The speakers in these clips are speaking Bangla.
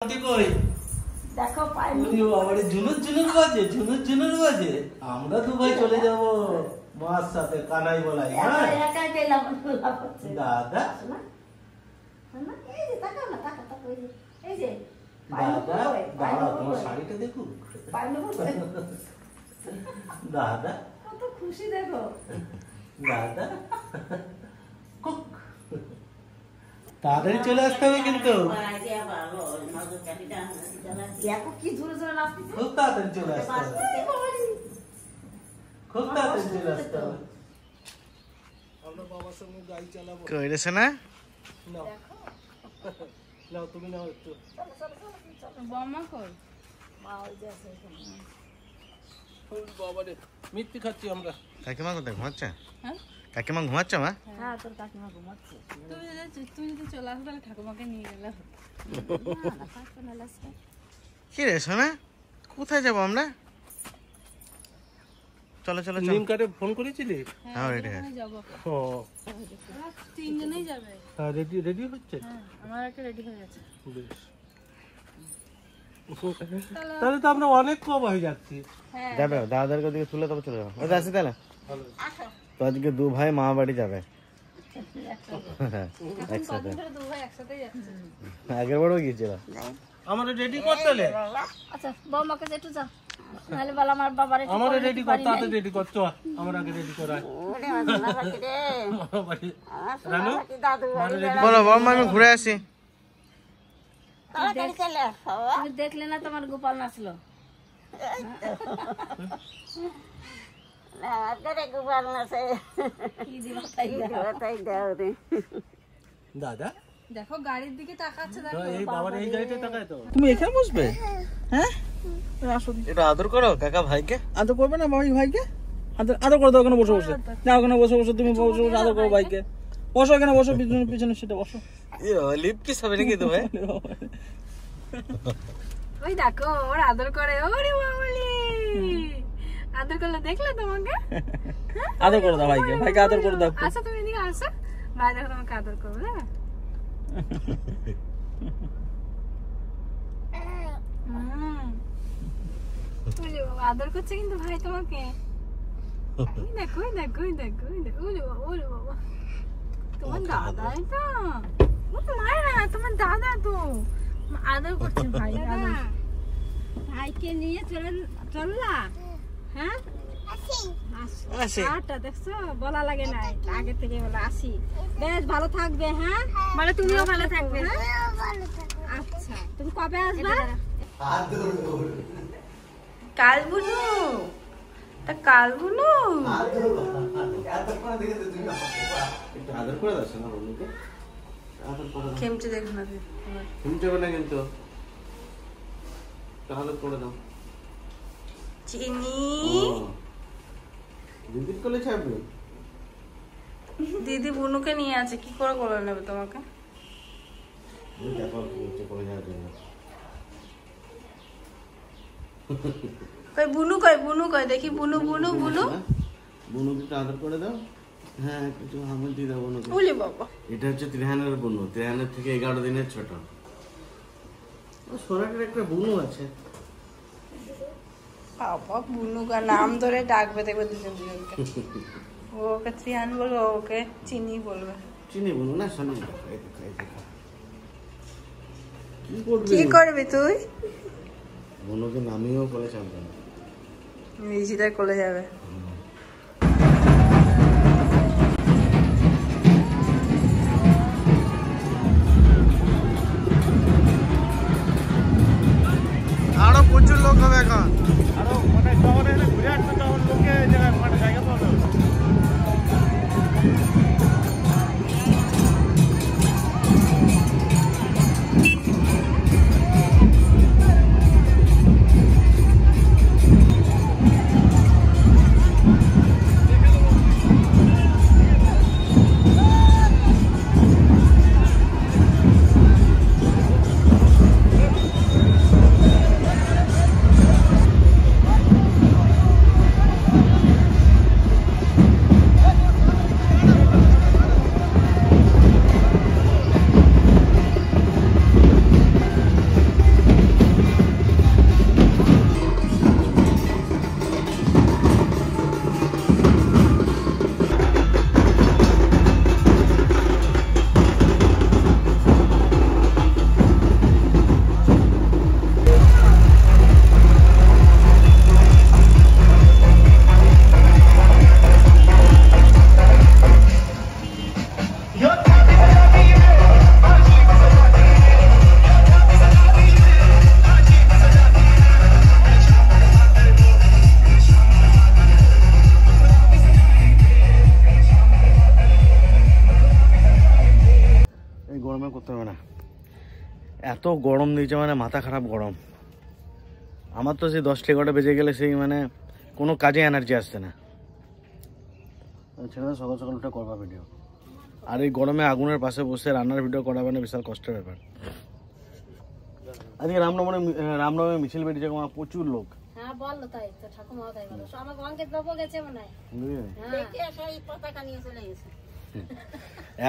দেখো ঝুনুর বাজে আমরা দুবাই চলে যাব মার সাথে কানাই বলাই দাদা তোমার শাড়িটা দেখো দাদা কত খুশি দেখো দাদা তাড়াতাড়ি চলে আসতে হবে কিন্তু খুব তাড়াতাড়ি চলে আসতে হবে খুব তাড়াতাড়ি চলে আসতে হবে আমরা বাবার সঙ্গে গাড়ি চালাবো কইরেছে না নাও তুমি নাও একটু বাবা কই মা ওই যে আছে বাবা রে মিথ্যে খাচ্ছি আমরা কাকিমা কোথায় ঘুমাচ্ছে হ্যাঁ কাকিমা ঘুমাচ্ছে মা হ্যাঁ তোর কাকিমা ঘুমাচ্ছে তুমি যদি চলে আসো তাহলে ঠাকুমাকে নিয়ে গেলে কি রে সোনা কোথায় যাবো আমরা চলো চলো নিম কাটে ফোন করেছিলি হ্যাঁ রেডি যাবো ও তিনজনেই যাবে হ্যাঁ রেডি হচ্ছে হ্যাঁ আমার একটা রেডি হয়ে গেছে বেশ তাহলে তো আমরা অনেক কম হয়ে যাচ্ছি হ্যাঁ যাবে দাদাদের দিকে তুলে তবে চলে যাবো ওই আসি তাহলে তো আজকে দু ভাই মা বাড়ি যাবে একসাথে দু ভাই একসাথেই যাচ্ছে আগের বারও গিয়েছিল আমরা রেডি করতে আচ্ছা বৌমাকে একটু যা নাহলে বল আমার বাবারে আমরা রেডি কর তাতে রেডি কর চল আমরা আগে রেডি করাই রানু বলো বর্মা আমি ঘুরে আসি তুমি দেখলে না তোমার গোপাল নাচলো দাদা দেখো গাড়ির দিকে তাকাচ্ছে দেখো এই বাবার এই গাড়িতে তাকায় তো তুমি এখানে বসবে হ্যাঁ আসো এটা আদর করো কাকা ভাইকে আদর করবে না ভাই ভাইকে আদর আদর করে দাও ওখানে বসে বসে না ওখানে বসে বসে তুমি বসে বসে আদর করো ভাইকে বসো এখানে বসো পিছনে পিছনে সেটা বসো লিপ কি হবে নাকি তো ভাই ওই দেখো ওর আদর করে ওরে মামুলি আদর করলে দেখলে তোমাকে আদর করে দাও ভাইকে ভাইকে আদর করে দাও আচ্ছা তুমি এদিকে আসো ভাই দেখো তোমাকে আদর করবে হ্যাঁ আদর করছে কিন্তু ভাই তোমাকে দেখো দেখো দেখো দেখো ওরে বাবা তোমার দাদা এটা মায়ের না তোমার দাদা তো আদর করছে ভাই ভাইকে নিয়ে চললা হ্যাঁ আচ্ছা দেখছো বলা লাগে না আগে থেকে বলে আসি বেশ ভালো থাকবে হ্যাঁ মানে তুমিও ভালো থাকবে আচ্ছা তুমি কবে আসবে কাল বুনু তা কাল বুনু আদর করে দাও না বন্ধুকে আদর করে দাও খেমচে দেখো না তুমি যাবে না কিন্তু তাহলে করে দাও চিনি দিদির কোলে ছাড়বে দিদি বুনুকে নিয়ে আছে কি করে করে নেবে তোমাকে দেখো কি করে যাওয়ার জন্য বুনু কই দেখি বুনু বুনুকে একটু আদর করে দাও হ্যাঁ কিছু হামল দিয়ে দাও বুনুকে বলি বাবা এটা হচ্ছে ত্রিহানের বুনু ত্রিহানের থেকে 11 দিনের ছোট ও সোনাটার একটা বুনু আছে বাবা বুনু কা নাম ধরে ডাকবে দেখবে দুজনকে ওকে ত্রিহান বলবে ওকে চিনি বলবে চিনি বুনু না শোনো কি করবি তুই বুনুকে নামিয়েও করে চালবে না নিজেদের কোলে যাবে আরো প্রচুর লোক হবে এখন আরো মানে শহরে ঘুরে আসবে তখন লোকে মানে জায়গা পাবে এত গরম দিয়েছে মানে মাথা খারাপ গরম। আমার তো সেই 10-11টা বেজে গেলে সেই মানে কোনো কাজে এনার্জি আসছে না। ছেলেরা সকাল সকাল উঠে করবা ভিডিও, আর এই গরমে আগুনের পাশে বসে রান্নার ভিডিও করা মানে বিশাল কষ্টের ব্যাপার। আজকে রামনবমী মিছিল বেরিয়েছে, প্রচুর লোক। হ্যাঁ বললো তাই তো, ঠাকুমাও তাই বলো। আমার অঙ্কিত বাবু গেছে মনে হয়, দেখে সেই পতাকা নিয়ে চলে গেছে।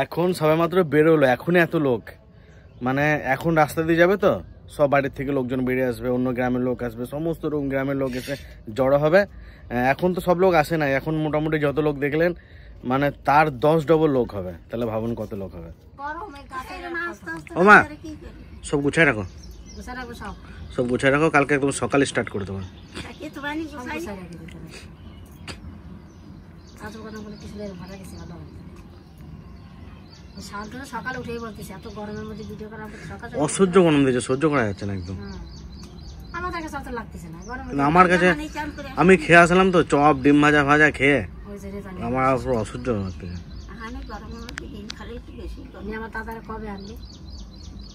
এখন সবে মাত্র বেরোলো, এখনই এত লোক। মানে এখন রাস্তা দিয়ে যাবে তো সব বাড়ির থেকে লোকজন বেরিয়ে আসবে, অন্য গ্রামের লোক আসবে, সমস্ত রকম গ্রামের লোক এসে জড়ো হবে। এখন তো সব লোক আসে না, এখন মোটামুটি যত লোক দেখলেন মানে তার 10 ডবল লোক হবে। তাহলে ভাবুন কত লোক হবে। ও মা, সব গুছাই রাখো, সব গুছাই রাখো, কালকে একদম সকালে স্টার্ট করে দেবো। সকালে উঠেই বলতেছি এত গরমের মধ্যে ভিডিও করা অসহ্য গরম দিয়েছে, সহ্য করা যাচ্ছে না একদম। আমার কাছে অত লাগতেছে না গরম। আমার কাছে আমি খেয়ে আসলাম তো চপ ডিম ভাজা খেয়ে আমার পুরো অসহ্য লাগতেছে। আমার দাদারা কবে আনবে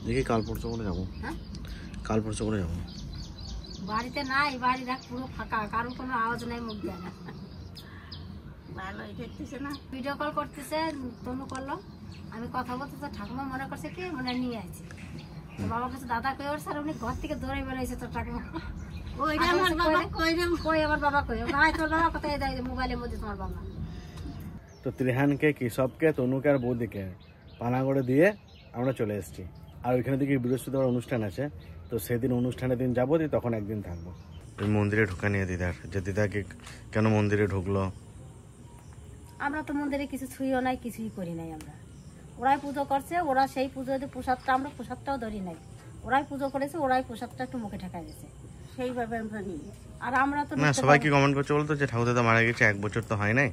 দেখি কাল পরশু করে যাবো। কাল পরশু করে যাবো। বাড়িতে নাই, বাড়ি দেখ পুরো ফাঁকা, কারোর কোনো আওয়াজ নাই, মুখ দেয় না। ভালোই দেখতেছে না, ভিডিও কল করতেছে, তনু করলো, আমি কথা বলতেছে, ঠাকুমা মনে করছে কি মনে নিয়ে আসছে। বাবা কাছে দাদা কই ওর স্যার উনি ঘর থেকে দৌড়ে বেড়াইছে তোর ঠাকুমা। ওই আমার বাবা কই রে, কই আমার বাবা কই, ভাই তোর বাবা কোথায় দেয় মোবাইলের মধ্যে তোমার বাবা। তো ত্রিহানকে কেশবকে তনুকে আর বৌদিকে পানাগড়ে দিয়ে আমরা চলে এসেছি। আর ওইখানে থেকে বৃহস্পতিবার অনুষ্ঠান আছে, তো সেদিন অনুষ্ঠানের দিন যাবো, দিয়ে তখন একদিন থাকবো। ওই মন্দিরে ঢোকা নিয়ে দিদার, যে দিদাকে কেন মন্দিরে ঢুকলো। আমরা তো মন্দিরে কিছু ছুঁইও নাই, কিছুই করি নাই। আমরা ওরাই পুজো করছে, ওরা সেই পুজোতে প্রসাদটা, আমরা প্রসাদটাও ধরি নাই। ওরাই পুজো করেছে, ওরাই প্রসাদটা একটু মুখে ঠেকাই দিয়েছে, সেইভাবে আমরা নিই। আর আমরা তো না, সবাই কি কমেন্ট করছে বলতো যে ঠাকুর দাদা মারা গেছে 1 বছর তো হয় নাই,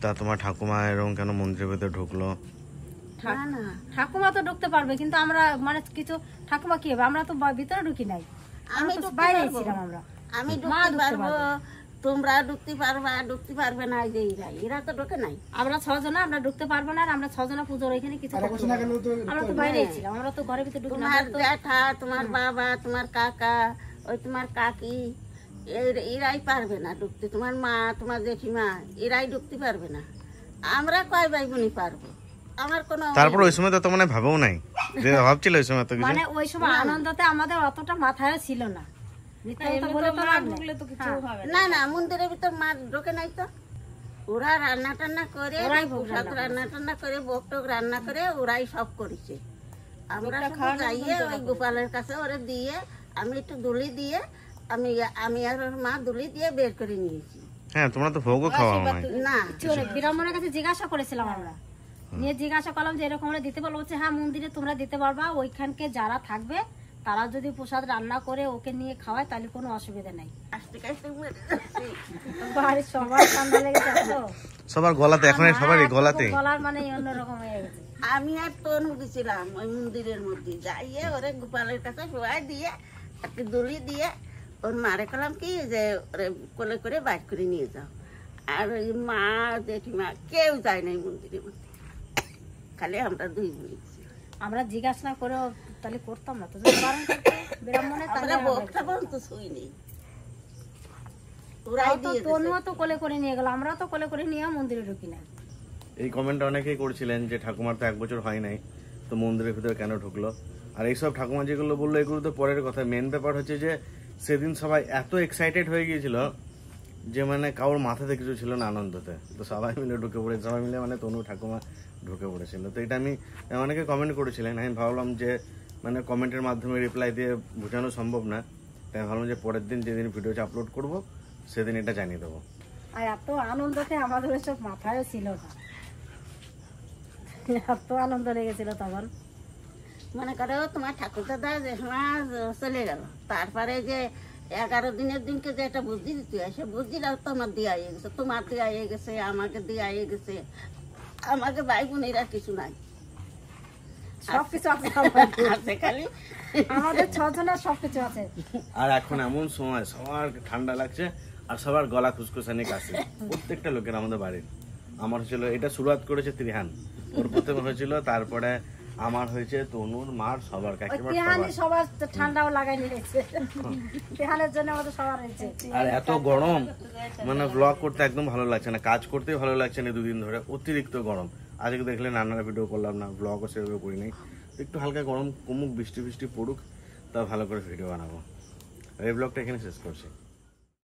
তা তোমার ঠাকুমা এরকম কেন মন্দিরের ভেতরে ঢুকলো। ঠাকুমা তো ঢুকতে পারবে, কিন্তু আমরা মানে কিছু ঠাকুমা কি হবে, আমরা তো ভিতরে ঢুকি নাই, আমি তো বাইরে ছিলাম। আমরা আমি ঢুকতে পারবো, তোমরা ঢুকতে পারবে না, যে এরা তো ঢুকে নাই। আমরা 6 জন, আমরা ঢুকতে পারবো না। আর আমরা 6 জন পুজোর ওইখানে কিছু আমরা তো বাইরে ছিলাম, আমরা তো ঘরের ভিতরে ঢুকি না। তোমার জ্যাঠা, তোমার বাবা, তোমার কাকা, ওই তোমার কাকি, এরাই পারবে না ঢুকতে। তোমার মা, তোমার জেঠিমা, এরাই ঢুকতে পারবে না। আমরা কয় ভাই বোনই পারবো। আমার কোনো তারপর ওই সময় তো মানে ভাবও নাই, যে ভাবছিল ওই সময় তো কিছু, মানে ওই সময় আনন্দতে আমাদের অতটা মাথায় ছিল না। না না, মন্দিরের ভিতর মা ঢোকে নাই তো। ওরা রান্না টান্না করে, রান্না টান্না করে, ভোগ টোক রান্না করে ওরাই সব করেছে। আমরা যাইয়ে ওই গোপালের কাছে ওরা দিয়ে, আমি একটু দুলি দিয়ে, আমি আর ওর মা দুলি দিয়ে বের করে নিয়েছি। হ্যাঁ, তোমরা তো ভোগও খাওয়া হয় না। বিরামনের কাছে জিজ্ঞাসা করেছিলাম আমরা, নিয়ে জিজ্ঞাসা করলাম যে এরকম আমরা দিতে পারবো। বলছে হ্যাঁ, মন্দিরে তোমরা দিতে পারবা, ওইখানকে যারা থাকবে তারা যদি প্রসাদ রান্না করে ওকে নিয়ে খাওয়ায় তাহলে কোনো অসুবিধা নাই। বাড়ির সবার ঠান্ডা লেগেছে, সবার গলাতে, এখন সবারই গলাতে গলার মানে অন্যরকম হয়ে গেছে। আমি আর তনু দিছিলাম ওই মন্দিরের মধ্যে যাইয়ে, ওরে গোপালের কাছে শোয়াই দিয়ে, একটু দড়ি দিয়ে ওর মারে করলাম কি যে ওরে কোলে করে বাইর করে নিয়ে যাও। আর ওই মা জেঠিমা কেউ যায় নাই মন্দিরের মধ্যে, খালি আমরা 2 বোন। আমরা জিজ্ঞাসা না করে তাহলে করতাম না তো, ব্রাহ্মণে তাহলে ভোগটা বলতো শুই নেই। ওরাই তো তনুও তো কোলে করে নিয়ে গেল, আমরা তো কোলে করে নিয়ে মন্দিরে ঢুকি না। এই কমেন্ট অনেকেই করছিলেন যে ঠাকুমার তো 1 বছর হয় নাই, তো মন্দিরের ভিতরে কেন ঢুকলো। আর এইসব ঠাকুমা যেগুলো বললো এগুলো তো পরের কথা। মেন ব্যাপার হচ্ছে যে সেদিন সবাই এত এক্সাইটেড হয়ে গিয়েছিল যে মানে কারোর মাথাতে কিছু ছিল না আনন্দতে, তো সবাই মিলে ঢুকে পড়েছে। সবাই মিলে মানে তনু ঠাকুমা ঢুকে পড়েছিল। তো এটা আমি অনেকে কমেন্ট করেছিলেন, আমি ভাবলাম যে মানে কমেন্টের মাধ্যমে রিপ্লাই দিয়ে বোঝানো সম্ভব না, তাই ভাবলাম যে পরের দিন যেদিন ভিডিওটা আপলোড করব সেদিন এটা জানিয়ে দেবো। আর এত আনন্দতে আমাদের সব মাথায় ছিল না, এত আনন্দ লেগেছিল তখন। মনে করো তোমার ঠাকুর দাদা চলে গেল, তারপরে যে 11 দিনের দিনকে যে একটা বুদ্ধি দিতে হয়, সে বুদ্ধিটাও তোমার দিয়ে আইয়ে গেছে, তোমার দিয়ে আইয়ে গেছে, আমাকে দিয়ে আইয়ে গেছে। আমাকে ভাই বোনেরা কিছু নাই, সবকিছু আছে খালি আমাদের 6 জনের সবকিছু আছে। আর এখন এমন সময় সবার ঠান্ডা লাগছে আর সবার গলা খুসখুসানি কাশি, প্রত্যেকটা লোকের আমাদের বাড়ির। আমার হচ্ছিল, এটা শুরুয়াত করেছে ত্রিহান, ওর প্রথমে হয়েছিল, তারপরে আমার হয়েছে, তনুর, মার, সবার কাকিমার তেহানি সবার। সবার তো ঠান্ডাও লাগাই নিয়েছে তেহানের জন্য আমাদের সবার হয়েছে। আর এত গরম, মানে ব্লগ করতে একদম ভালো লাগছে না, কাজ করতেই ভালো লাগছে না দুদিন ধরে, অতিরিক্ত গরম। আজকে দেখলে রান্নার ভিডিও করলাম না, ব্লগও সেভাবে করি নাই। একটু হালকা গরম কমুক, বৃষ্টি পড়ুক, তা ভালো করে ভিডিও বানাবো। এই ব্লগটা এখানে শেষ করছি।